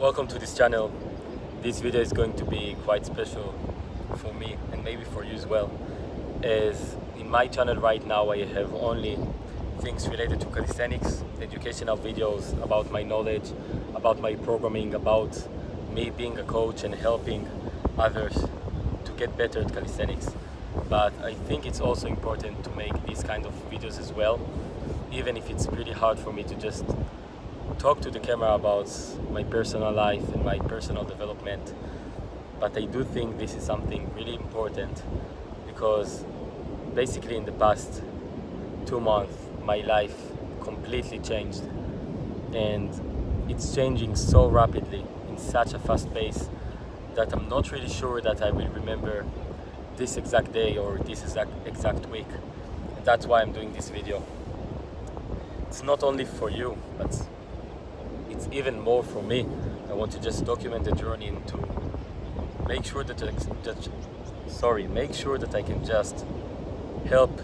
Welcome to this channel. This video is going to be quite special for me and maybe for you as well, as in my channel right now I have only things related to calisthenics, educational videos about my knowledge, about my programming, about me being a coach and helping others to get better at calisthenics. But I think it's also important to make these kind of videos as well, even if it's pretty hard for me to just talk to the camera about my personal life and my personal development. But I do think this is something really important because basically in the past 2 months my life completely changed, and it's changing so rapidly in such a fast pace that I'm not really sure that I will remember this exact day or this exact week. And that's why I'm doing this video. It's not only for you, but it's even more for me. I want to just document the journey and to make sure that I can just help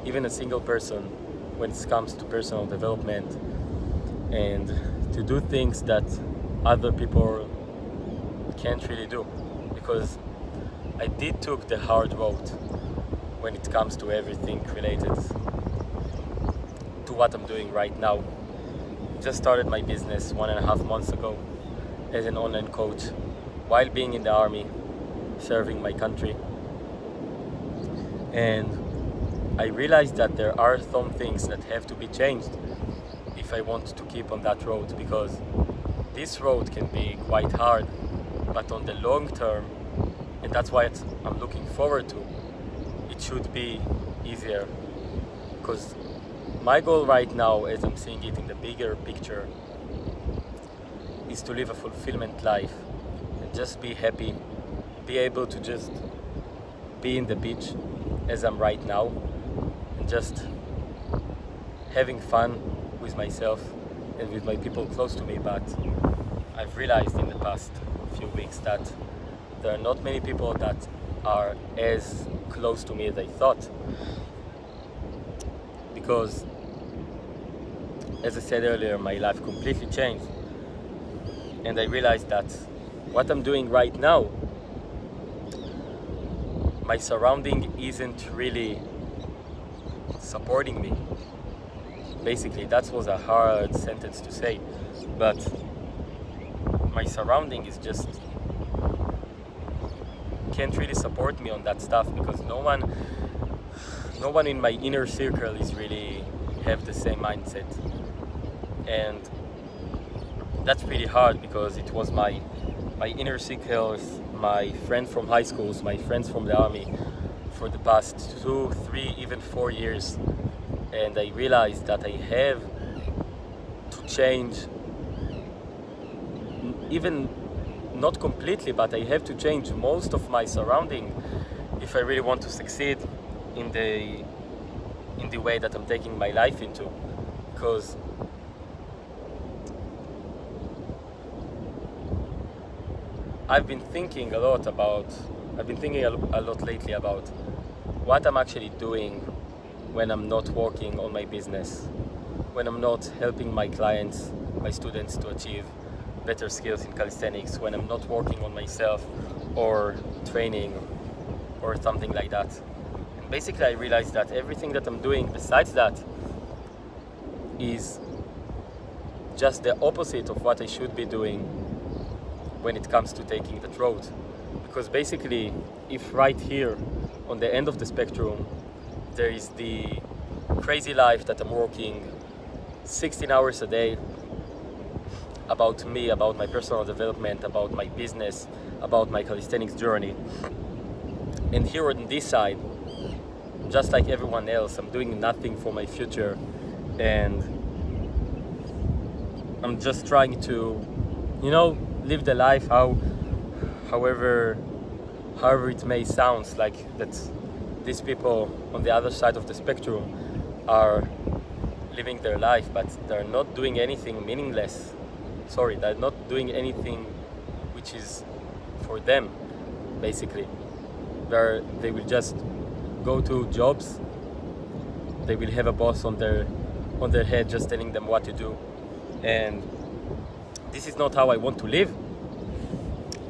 even a single person when it comes to personal development and to do things that other people can't really do, because I did took the hard road when it comes to everything related to what I'm doing right now. Just started my business 1.5 months ago as an online coach while being in the army, serving my country. And I realized that there are some things that have to be changed if I want to keep on that road, because this road can be quite hard, but on the long term, and that's why I'm looking forward to, it should be easier. Because my goal right now, as I'm seeing it in the bigger picture, is to live a fulfillment life and just be happy, be able to just be in the beach as I'm right now and just having fun with myself and with my people close to me. But I've realized in the past few weeks that there are not many people that are as close to me as I thought, because as I said earlier, my life completely changed, and I realized that what I'm doing right now, my surrounding isn't really supporting me. Basically, that was a hard sentence to say, but my surrounding is just can't really support me on that stuff, because no one in my inner circle is really have the same mindset. And that's really hard, because it was my inner circle, my friends from high schools, my friends from the army for the past 2, 3, even 4 years. And I realized that I have to change, even not completely, but I have to change most of my surrounding if I really want to succeed in the way that I'm taking my life into. Because I've been thinking a lot lately about what I'm actually doing when I'm not working on my business, when I'm not helping my clients, my students to achieve better skills in calisthenics, when I'm not working on myself or training or something like that. And basically I realized that everything that I'm doing besides that is just the opposite of what I should be doing when it comes to taking that road. Because basically, if right here on the end of the spectrum there is the crazy life that I'm working 16 hours a day about me, about my personal development, about my business, about my calisthenics journey, and here on this side, just like everyone else, I'm doing nothing for my future, and I'm just trying to, live the life however it may sound like that these people on the other side of the spectrum are living their life, but they're not doing anything meaningless. They're not doing anything which is for them. Basically, they will just go to jobs, they will have a boss on their head just telling them what to do, and this is not how I want to live.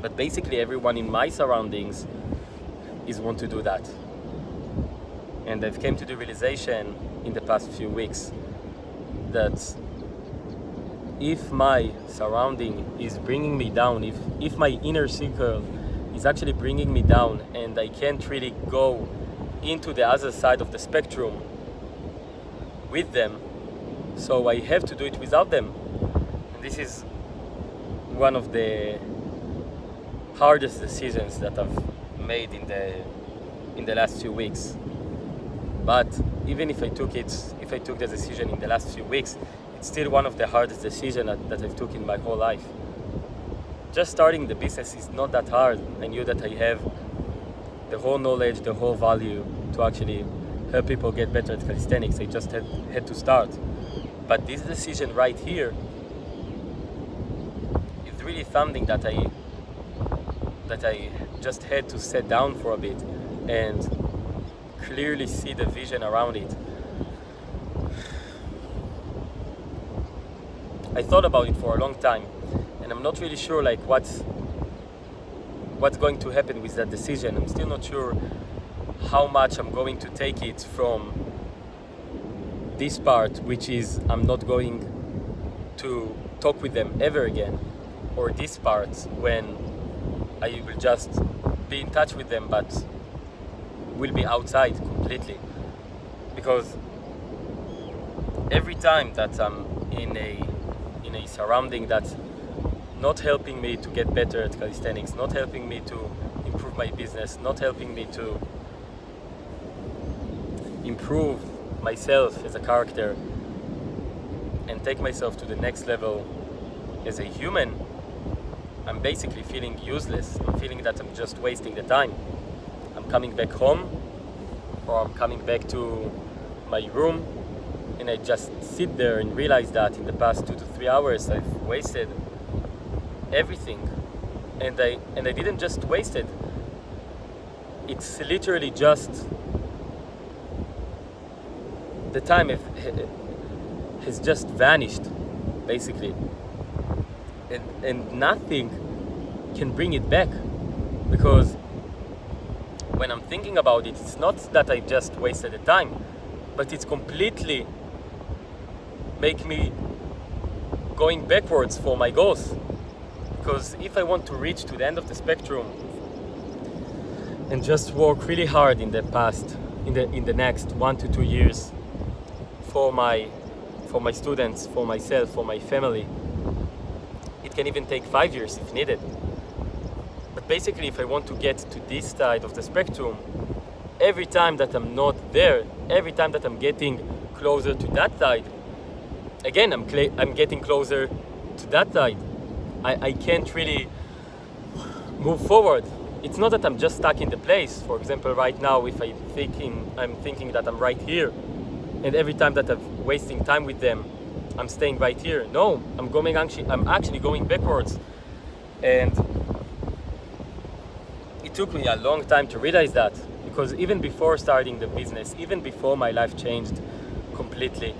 But basically everyone in my surroundings is want to do that. And I've came to the realization in the past few weeks that if my surrounding is bringing me down, if my inner circle is actually bringing me down and I can't really go into the other side of the spectrum with them, so I have to do it without them. And this is one of the hardest decisions that I've made in the last few weeks. But even if I took the decision in the last few weeks, it's still one of the hardest decisions that I've took in my whole life. Just starting the business is not that hard. I knew that I have the whole knowledge, the whole value to actually help people get better at calisthenics. I just had to start. But this decision right here is really something that I just had to sit down for a bit and clearly see the vision around it. I thought about it for a long time, and I'm not really sure like what's going to happen with that decision. I'm still not sure how much I'm going to take it from this part, which is I'm not going to talk with them ever again, or this part when I will just be in touch with them but will be outside completely. Because every time that I'm in a surrounding that's not helping me to get better at calisthenics, not helping me to improve my business, not helping me to improve myself as a character and take myself to the next level as a human, I'm basically feeling useless. I'm feeling that I'm just wasting the time. I'm coming back home, or I'm coming back to my room, and I just sit there and realize that in the past 2 to 3 hours I've wasted everything. And I didn't just waste it. It's literally just the time has just vanished, basically. And nothing can bring it back, because when I'm thinking about it, it's not that I just wasted the time, but it's completely make me going backwards for my goals. Because if I want to reach to the end of the spectrum and just work really hard in the next 1 to 2 years for my students, for myself, for my family, it can even take 5 years if needed. But basically, if I want to get to this side of the spectrum, every time that I'm not there, every time that I'm getting closer to that side, again, I'm getting closer to that side. I can't really move forward. It's not that I'm just stuck in the place. For example, right now, if I'm thinking that I'm right here, and every time that I'm wasting time with them, I'm staying right here. No, I'm actually going backwards. And it took me a long time to realize that, because even before starting the business, even before my life changed completely,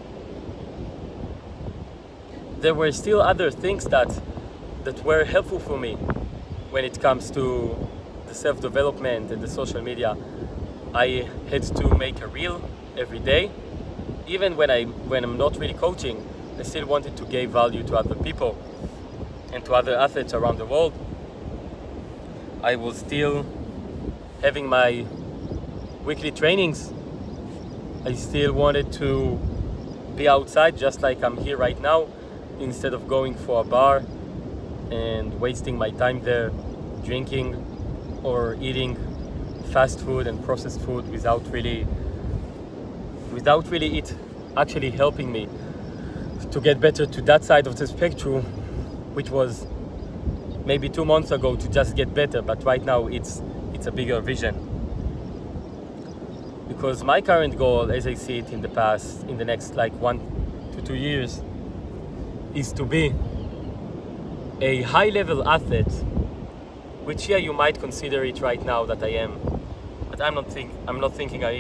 there were still other things that were helpful for me when it comes to the self-development and the social media. I had to make a reel every day. Even when I'm not really coaching, I still wanted to give value to other people and to other athletes around the world. I was still having my weekly trainings. I still wanted to be outside just like I'm here right now, instead of going for a bar and wasting my time there drinking or eating fast food and processed food without really it actually helping me to get better to that side of the spectrum, which was maybe 2 months ago to just get better, but right now it's a bigger vision. Because my current goal, as I see it in the next like 1 to 2 years, is to be a high-level athlete, which you might consider it right now that I am, but I'm not thinking I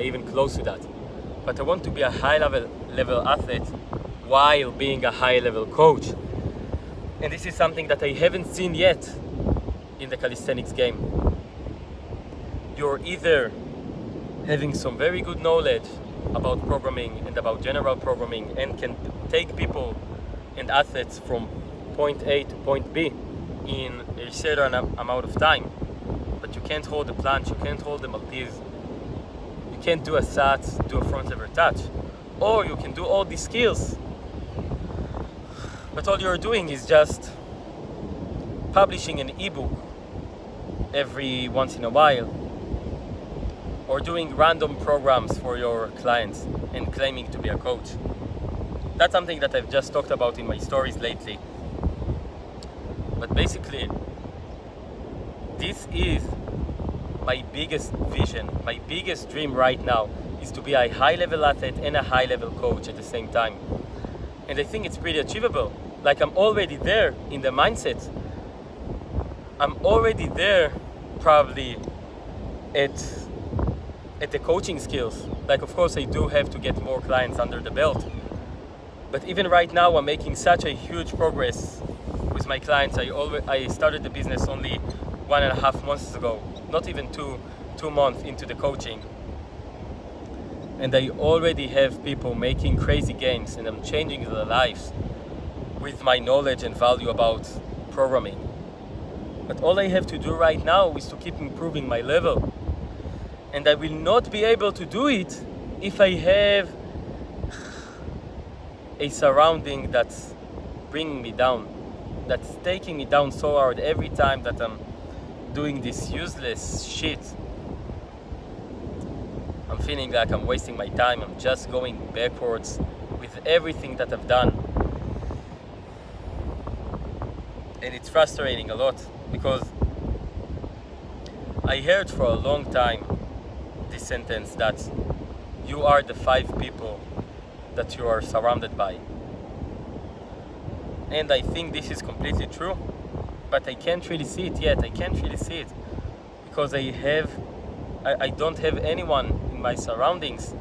even close to that. But I want to be a high level athlete while being a high level coach. And this is something that I haven't seen yet in the calisthenics game. You're either having some very good knowledge about programming and about general programming and can take people and athletes from point A to point B in a certain amount of time, but you can't hold the planche, you can't hold the Maltese, you can't do a sat, do a front lever touch, or you can do all these skills, but all you're doing is just publishing an ebook every once in a while, or doing random programs for your clients and claiming to be a coach. That's something that I've just talked about in my stories lately. But basically, this is my biggest vision, my biggest dream right now is to be a high-level athlete and a high-level coach at the same time. And I think it's pretty achievable. Like, I'm already there in the mindset. I'm already there probably at the coaching skills. Like, of course, I do have to get more clients under the belt. But even right now, I'm making such a huge progress with my clients. I started the business only 1.5 months ago, not even two months into the coaching. And I already have people making crazy gains, and I'm changing their lives with my knowledge and value about programming. But all I have to do right now is to keep improving my level. And I will not be able to do it if I have a surrounding that's bringing me down, that's taking me down so hard every time that I'm doing this useless shit. I'm feeling like I'm wasting my time. I'm just going backwards with everything that I've done. And it's frustrating a lot because I heard for a long time this sentence that you are the 5 people that you are surrounded by. And I think this is completely true, but I can't really see it yet. I can't really see it because I don't have anyone in my surroundings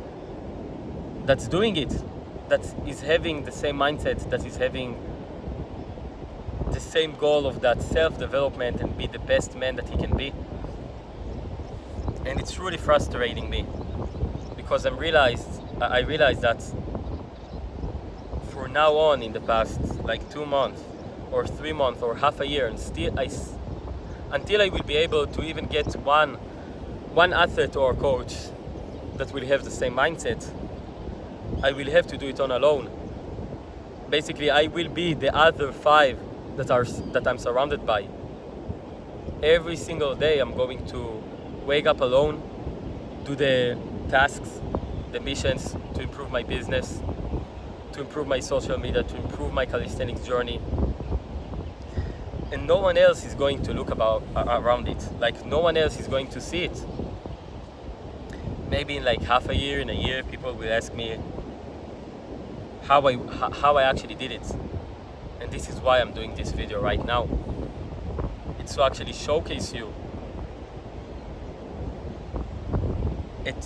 that's doing it, that is having the same mindset, that is having the same goal of that self-development and be the best man that he can be. And it's really frustrating me because I realized that for now on, in the past like 2 months or 3 months or half a year, and until I will be able to even get one athlete or coach that will have the same mindset, I will have to do it on alone. Basically, I will be the other 5 that I'm surrounded by. Every single day I'm going to wake up alone, do the tasks, the missions to improve my business, to improve my social media, to improve my calisthenics journey. And no one else is going to look around it. Like, no one else is going to see it. Maybe in like half a year, in a year, people will ask me how I actually did it. And this is why I'm doing this video right now. It's to actually showcase you at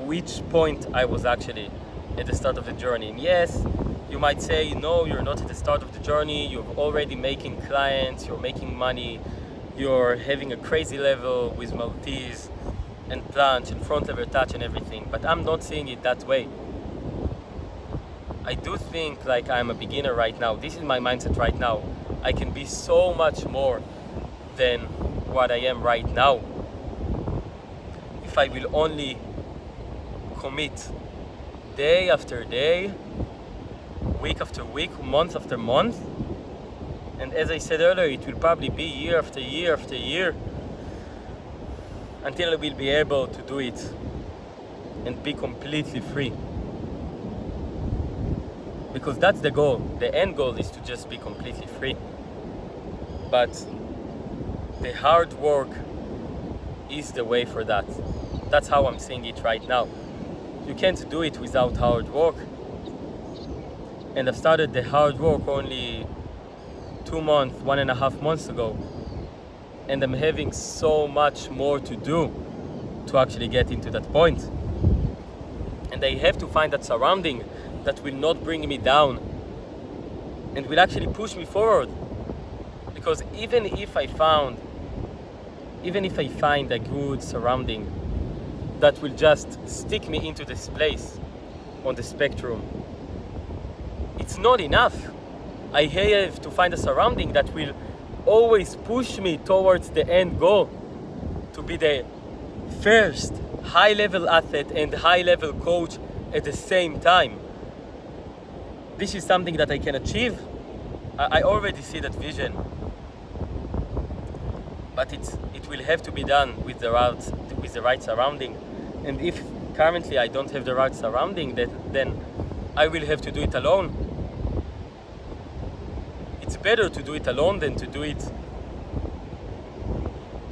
which point I was actually at the start of the journey. And yes, you might say, no, you're not at the start of the journey, you're already making clients, you're making money, you're having a crazy level with Maltese and planche and front lever touch and everything, but I'm not seeing it that way. I do think like I'm a beginner right now. This is my mindset right now. I can be so much more than what I am right now if I will only commit day after day, week after week, month after month. And as I said earlier, it will probably be year after year after year until I will be able to do it and be completely free. Because that's the goal. The end goal is to just be completely free. But the hard work is the way for that. That's how I'm seeing it right now. You can't do it without hard work. And I've started the hard work only 2 months, 1.5 months ago. And I'm having so much more to do to actually get into that point. And I have to find that surrounding that will not bring me down and will actually push me forward. Because even if I find a good surrounding that will just stick me into this place on the spectrum, it's not enough. I have to find a surrounding that will always push me towards the end goal, to be the first high-level athlete and high-level coach at the same time. This is something that I can achieve. I already see that vision, but it will have to be done with the right surrounding. And if currently I don't have the right surrounding, then I will have to do it alone. It's better to do it alone than to do it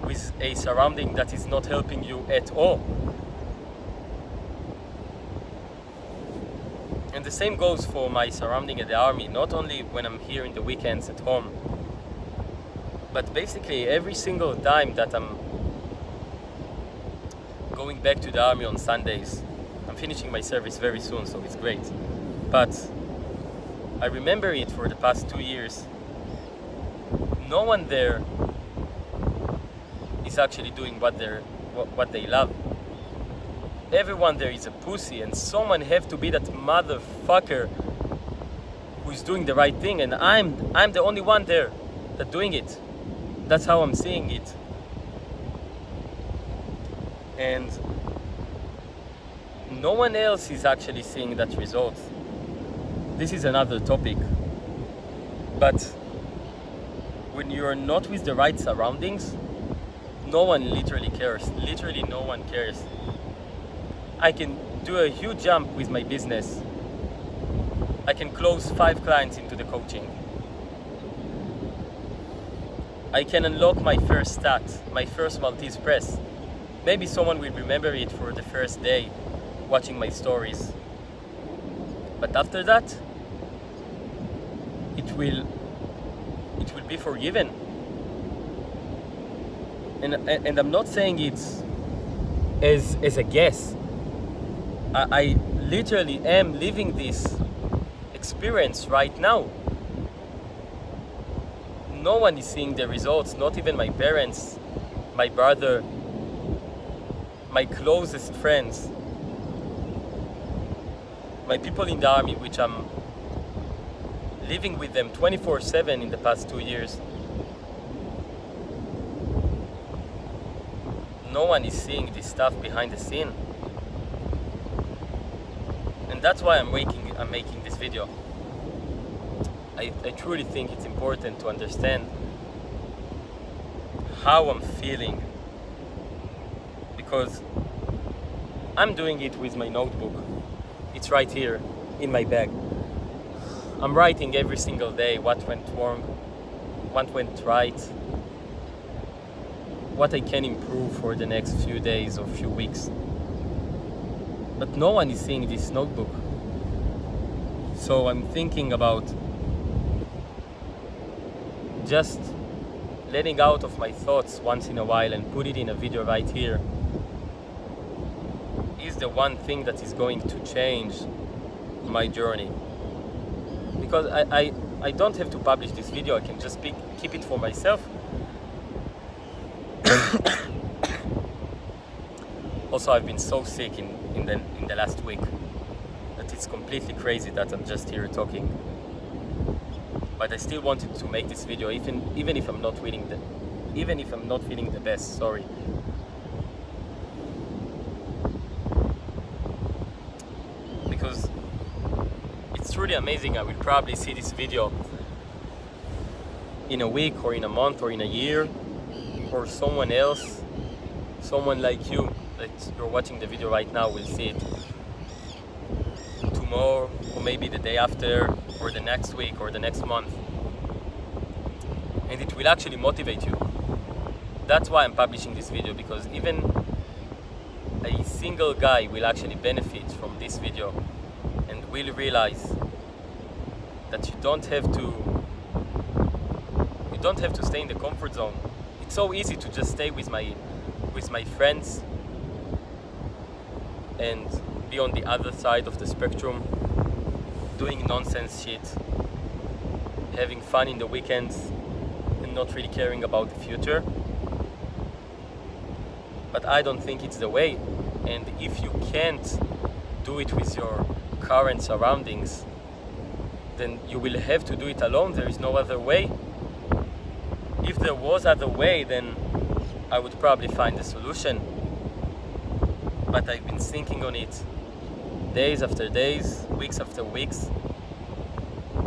with a surrounding that is not helping you at all. And the same goes for my surrounding at the army, not only when I'm here in the weekends at home, but basically every single time that I'm going back to the army on Sundays. I'm finishing my service very soon, so it's great. But I remember it for the past 2 years. No one there is actually doing what they love. Everyone there is a pussy, and someone have to be that motherfucker who's doing the right thing, and I'm the only one there that doing it. That's how I'm seeing it. And no one else is actually seeing that result. This is another topic. But when you're not with the right surroundings, no one literally cares. Literally no one cares. I can do a huge jump with my business. I can close 5 clients into the coaching. I can unlock my first stat, my first Maltese press. Maybe someone will remember it for the first day watching my stories. But after that, it will be forgiven. And I'm not saying it as a guess. I literally am living this experience right now. No one is seeing the results, not even my parents, my brother, my closest friends, my people in the army, which I'm living with them 24/7 in the past 2 years. No one is seeing this stuff behind the scene. And that's why I'm making this video. I truly think it's important to understand how I'm feeling, because I'm doing it with my notebook. It's right here in my bag. I'm writing every single day what went wrong, what went right, what I can improve for the next few days or few weeks. But no one is seeing this notebook. So I'm thinking about just letting out of my thoughts once in a while and put it in a video right here is the one thing that is going to change my journey. Because I don't have to publish this video, I can just keep it for myself. Also, I've been so sick in the last week that it's completely crazy that I'm just here talking. But I still wanted to make this video, even if I'm not feeling the best. Sorry. Because it's truly amazing. I will probably see this video in a week or in a month or in a year, or someone else, someone like you that you're watching the video right now will see it tomorrow, or maybe the day after, or the next week, or the next month. And it will actually motivate you. That's why I'm publishing this video, because even a single guy will actually benefit from this video and will realize that you don't have to stay in the comfort zone. It's so easy to just stay with my friends and be on the other side of the spectrum, doing nonsense shit, having fun in the weekends, and and not really caring about the future. But I don't think it's the way. And if you can't do it with your current surroundings, then you will have to do it alone. There is no other way. If there was other way, then I would probably find a solution. But I've been thinking on it days after days, weeks after weeks,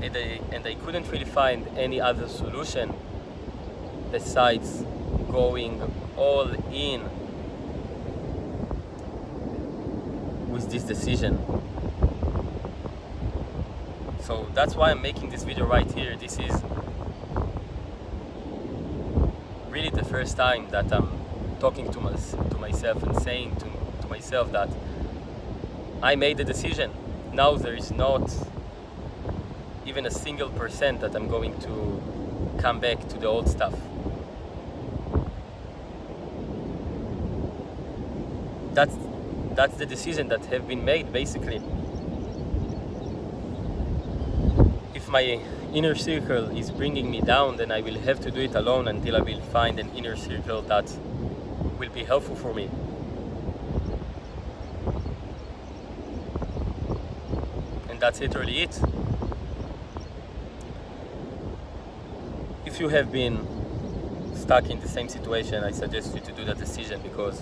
and I couldn't really find any other solution besides going all in with this decision. So that's why I'm making this video right here. This is really the first time that I'm talking to myself and saying to myself that I made the decision. Now there is not even a single % that I'm going to come back to the old stuff. That's the decision that have been made, basically. If my inner circle is bringing me down, then I will have to do it alone until I will find an inner circle that will be helpful for me. And that's literally it. If you have been stuck in the same situation, I suggest you to do that decision, because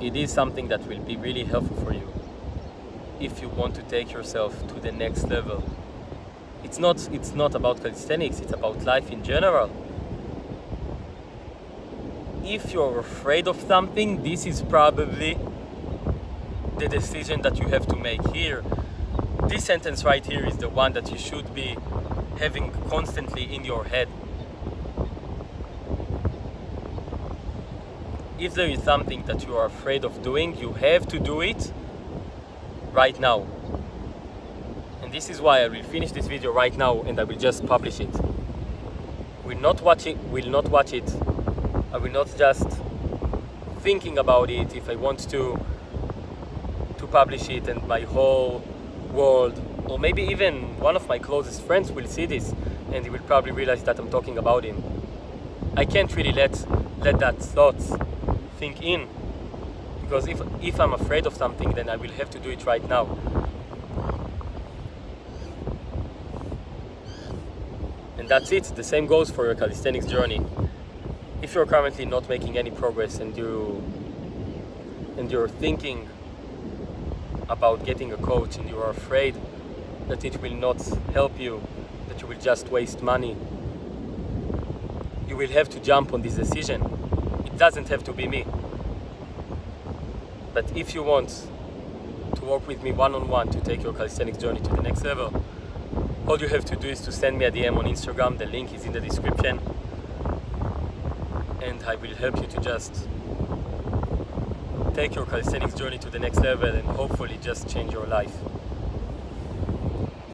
it is something that will be really helpful for you if you want to take yourself to the next level. It's not about calisthenics, it's about life in general. If you're afraid of something, this is probably the decision that you have to make here. This sentence right here is the one that you should be having constantly in your head. If there is something that you are afraid of doing, you have to do it right now. And this is why I will finish this video right now and I will just publish it. Will not watch it. I will not just thinking about it if I want to publish it, and my whole world, or maybe even one of my closest friends will see this and he will probably realize that I'm talking about him. I can't really let that thought think in, because if I'm afraid of something, then I will have to do it right now. And that's it. The same goes for your calisthenics journey. If you're currently not making any progress and you're thinking about getting a coach and you are afraid that it will not help you, that you will just waste money, you will have to jump on this decision. It doesn't have to be me. But if you want to work with me one-on-one to take your calisthenics journey to the next level, all you have to do is to send me a DM on Instagram. The link is in the description. And I will help you to just take your calisthenics journey to the next level and hopefully just change your life.